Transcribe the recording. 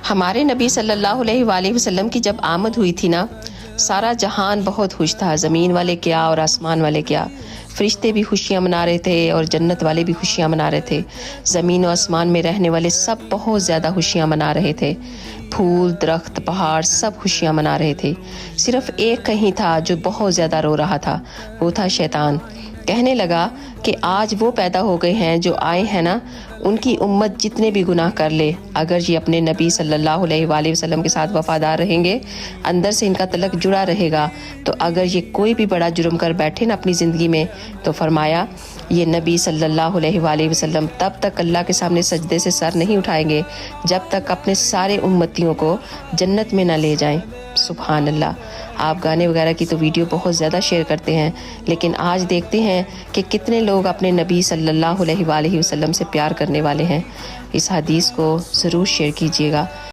ہمارے نبی صلی اللہ علیہ وآلہ وسلم کی جب آمد ہوئی تھی نا، سارا جہان بہت خوش تھا، زمین والے کیا اور آسمان والے کیا، فرشتے بھی خوشیاں منا رہے تھے اور جنت والے بھی خوشیاں منا رہے تھے، زمین و آسمان میں رہنے والے سب بہت زیادہ خوشیاں منا رہے تھے، پھول درخت پہاڑ سب خوشیاں منا رہے تھے، صرف ایک کہیں تھا جو بہت زیادہ رو رہا تھا، وہ تھا شیطان۔ کہنے لگا کہ آج وہ پیدا ہو گئے ہیں جو آئے ہیں نا، ان کی امت جتنے بھی گناہ کر لے، اگر یہ اپنے نبی صلی اللہ علیہ وآلہ وسلم کے ساتھ وفادار رہیں گے، اندر سے ان کا تعلق جڑا رہے گا، تو اگر یہ کوئی بھی بڑا جرم کر بیٹھے نا اپنی زندگی میں، تو فرمایا یہ نبی صلی اللہ علیہ وآلہ وسلم تب تک اللہ کے سامنے سجدے سے سر نہیں اٹھائیں گے جب تک اپنے سارے امتیوں کو جنت میں نہ لے جائیں۔ سبحان اللہ۔ آپ گانے وغیرہ کی تو ویڈیو بہت زیادہ شیئر کرتے ہیں، لیکن آج دیکھتے ہیں کہ کتنے لوگ اپنے نبی صلی اللہ علیہ وآلہ وسلم سے پیار کرنے والے ہیں۔ اس حدیث کو ضرور شیئر کیجیے گا۔